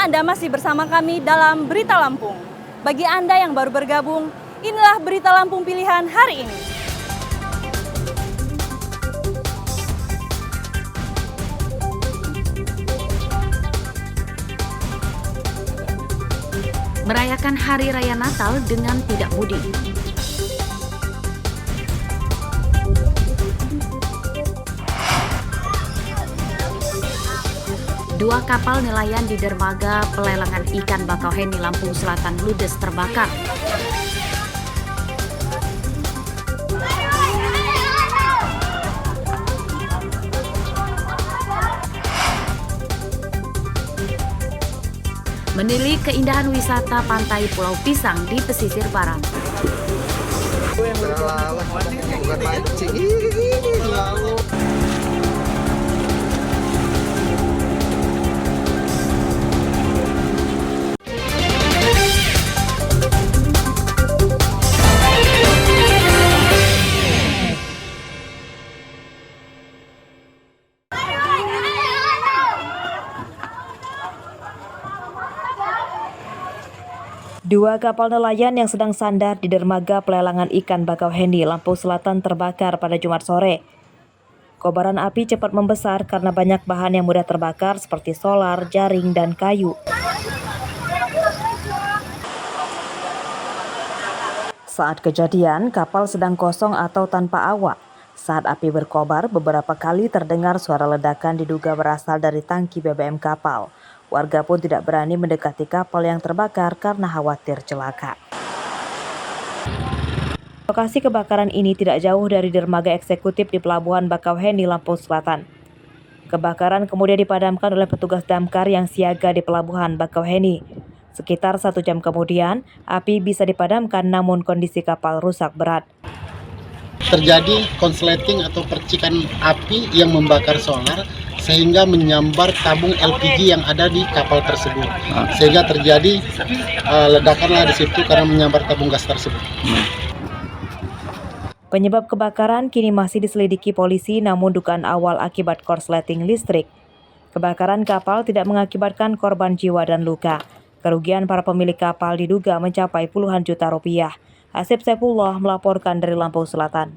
Terima Anda masih bersama kami dalam Berita Lampung. Bagi Anda yang baru bergabung, inilah Berita Lampung pilihan hari ini. Merayakan Hari Raya Natal dengan tidak mudik. Dua kapal nelayan di dermaga pelelangan ikan Bakauheni, Lampung Selatan ludes terbakar. Menilik keindahan wisata pantai Pulau Pisang di pesisir barat. Bukan mancing, laut. Dua kapal nelayan yang sedang sandar di dermaga pelelangan ikan Bakauheni, Lampung Selatan terbakar pada Jumat sore. Kobaran api cepat membesar karena banyak bahan yang mudah terbakar seperti solar, jaring, dan kayu. Saat kejadian, kapal sedang kosong atau tanpa awak. Saat api berkobar, beberapa kali terdengar suara ledakan diduga berasal dari tangki BBM kapal. Warga pun tidak berani mendekati kapal yang terbakar karena khawatir celaka. Lokasi kebakaran ini tidak jauh dari dermaga eksekutif di Pelabuhan Bakauheni, Lampung Selatan. Kebakaran kemudian dipadamkan oleh petugas damkar yang siaga di Pelabuhan Bakauheni. Sekitar 1 jam kemudian, api bisa dipadamkan namun kondisi kapal rusak berat. Terjadi konsleting atau percikan api yang membakar solar sehingga menyambar tabung LPG yang ada di kapal tersebut, sehingga terjadi ledakanlah di situ karena menyambar tabung gas tersebut. Penyebab kebakaran kini masih diselidiki polisi, namun dugaan awal akibat korsleting listrik. Kebakaran kapal tidak mengakibatkan korban jiwa dan luka. Kerugian para pemilik kapal diduga mencapai puluhan juta rupiah. Asep Saifullah melaporkan dari Lampung Selatan.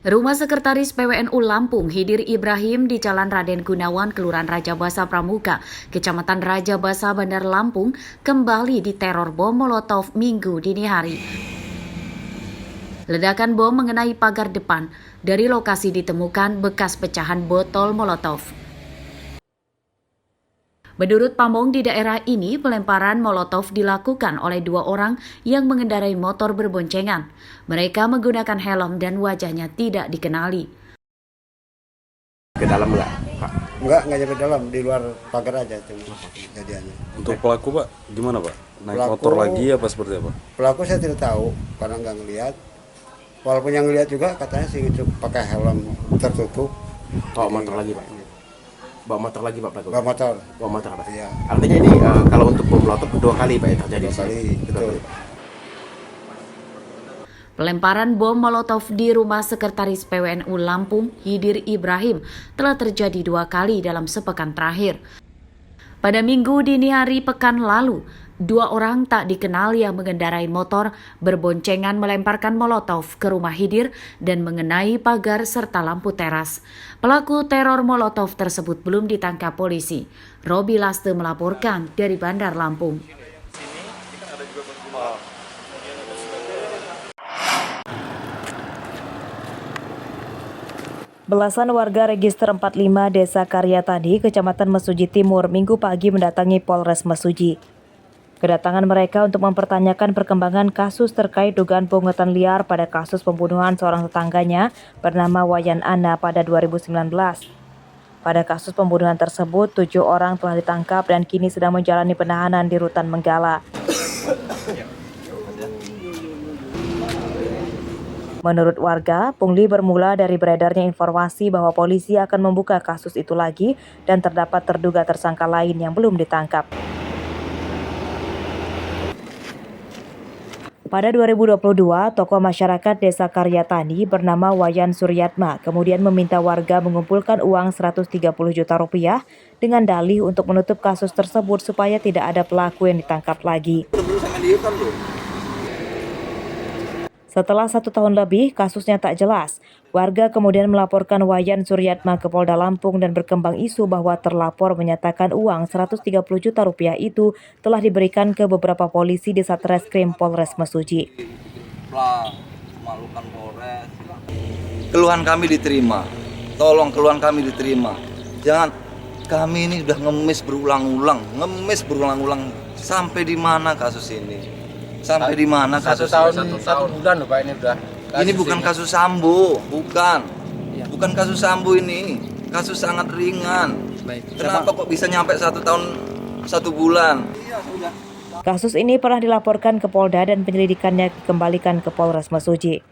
Rumah Sekretaris PWNU Lampung, Hidir Ibrahim di Jalan Raden Gunawan, Kelurahan Raja Basa Pramuka, Kecamatan Raja Basa, Bandar Lampung, kembali diteror bom Molotov Minggu dini hari. Ledakan bom mengenai pagar depan. Dari lokasi ditemukan bekas pecahan botol Molotov. Menurut Pamong, di daerah ini pelemparan Molotov dilakukan oleh 2 orang yang mengendarai motor berboncengan. Mereka menggunakan helm dan wajahnya tidak dikenali. Ke dalam enggak, Pak? Enggak nyampe dalam, di luar pagar aja itu kejadiannya. Untuk pelaku, Pak, gimana, Pak? Naik Pelaku- motor lagi apa seperti apa? Pelaku saya tidak tahu karena nggak ngelihat. Walaupun yang ngelihat juga katanya sih itu pakai helm tertutup. Bawa motor lagi, Pak. Bawa motor lagi, Pak, pelaku. Bawa motor. Bawa motor, Pak. Iya. Artinya ini kalau untuk bom molotov 2 kali, Pak, yang terjadi. 2 kali, Kedua betul. kali, Pak. Pelemparan bom Molotov di rumah Sekretaris PWNU Lampung, Hidir Ibrahim, telah terjadi 2 kali dalam sepekan terakhir. Pada Minggu dini hari pekan lalu, 2 orang tak dikenal yang mengendarai motor berboncengan melemparkan Molotov ke rumah Hidir dan mengenai pagar serta lampu teras. Pelaku teror Molotov tersebut belum ditangkap polisi. Robi Laste melaporkan dari Bandar Lampung. Belasan warga register 45 Desa Karyatadi, Kecamatan Mesuji Timur, Minggu pagi mendatangi Polres Mesuji. Kedatangan mereka untuk mempertanyakan perkembangan kasus terkait dugaan pungutan liar pada kasus pembunuhan seorang tetangganya bernama Wayan Ana pada 2019. Pada kasus pembunuhan tersebut, 7 orang telah ditangkap dan kini sedang menjalani penahanan di Rutan Menggala. Menurut warga, pungli bermula dari beredarnya informasi bahwa polisi akan membuka kasus itu lagi dan terdapat terduga tersangka lain yang belum ditangkap. Pada 2022, tokoh masyarakat Desa Karyatani bernama Wayan Suryatma kemudian meminta warga mengumpulkan uang 130 juta rupiah dengan dalih untuk menutup kasus tersebut supaya tidak ada pelaku yang ditangkap lagi. Setelah 1 tahun lebih, kasusnya tak jelas. Warga kemudian melaporkan Wayan Suryatma ke Polda Lampung dan berkembang isu bahwa terlapor menyatakan uang 130 juta rupiah itu telah diberikan ke beberapa polisi di Satreskrim Polres Mesuji. Keluhan kami diterima, tolong keluhan kami diterima. Jangan, kami ini udah ngemis berulang-ulang. Sampai di mana kasus ini? Sampai di mana kasus ini? 1 bulan loh Pak ini udah. Ini bukan kasus Sambo, bukan kasus Sambo ini, kasus sangat ringan. Kenapa kok bisa nyampe 1 tahun 1 bulan? Kasus ini pernah dilaporkan ke Polda dan penyelidikannya dikembalikan ke Polres Mesuji.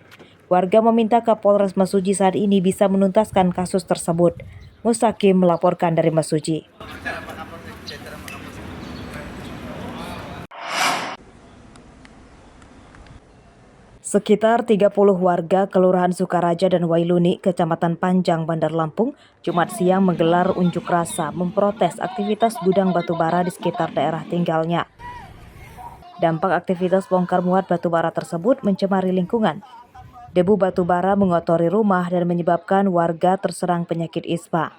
Warga meminta Kapolres Mesuji saat ini bisa menuntaskan kasus tersebut. Mustaqim melaporkan dari Mesuji. Sekitar 30 warga Kelurahan Sukaraja dan Wailuni, Kecamatan Panjang, Bandar Lampung, Jumat siang menggelar unjuk rasa memprotes aktivitas gudang batubara di sekitar daerah tinggalnya. Dampak aktivitas bongkar muat batubara tersebut mencemari lingkungan. Debu batubara mengotori rumah dan menyebabkan warga terserang penyakit ispa.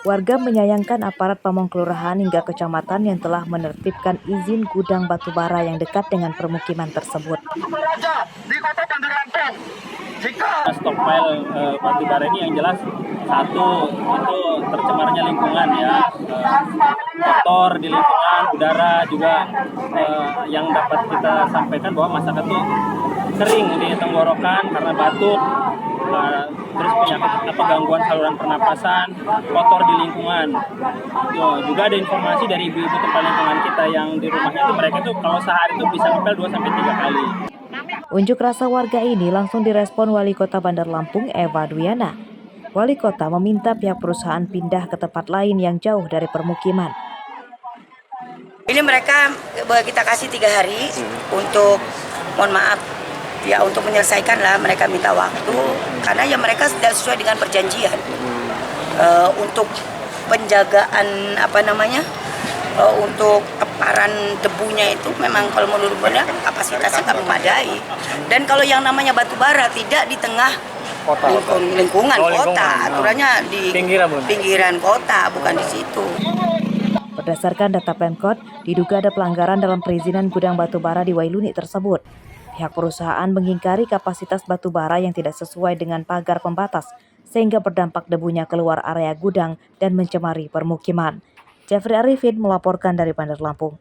Warga menyayangkan aparat Pamong Kelurahan hingga kecamatan yang telah menertibkan izin gudang batubara yang dekat dengan permukiman tersebut. Stockpile batubara ini yang jelas satu itu tercemarnya lingkungan ya, kotor di lingkungan, udara juga yang dapat kita sampaikan bahwa masyarakat tuh sering di tenggorokan karena batuk, terus penyakit gangguan saluran pernapasan, kotor di lingkungan. Juga ada informasi dari ibu-ibu tempat lingkungan kita yang di rumahnya itu mereka tuh kalau sehari itu bisa ngepel 2-3 kali. Unjuk rasa warga ini langsung direspon Wali Kota Bandar Lampung Eva Dwiana. Wali Kota meminta pihak perusahaan pindah ke tempat lain yang jauh dari permukiman. Ini mereka kita kasih 3 hari untuk, mohon maaf, ya untuk menyelesaikan lah, mereka minta waktu karena ya mereka tidak sesuai dengan perjanjian. Untuk penjagaan untuk keparan debunya itu memang kalau menurut saya kapasitasnya nggak memadai. Dan kalau yang namanya batubara tidak di tengah lingkungan kota, aturannya di pinggiran kota, bukan di situ. Berdasarkan data Pemkot, diduga ada pelanggaran dalam perizinan gudang batubara di Wailuni tersebut. Pihak perusahaan mengingkari kapasitas batubara yang tidak sesuai dengan pagar pembatas, sehingga berdampak debunya keluar area gudang dan mencemari permukiman. Jeffrey Arifin melaporkan dari Bandar Lampung.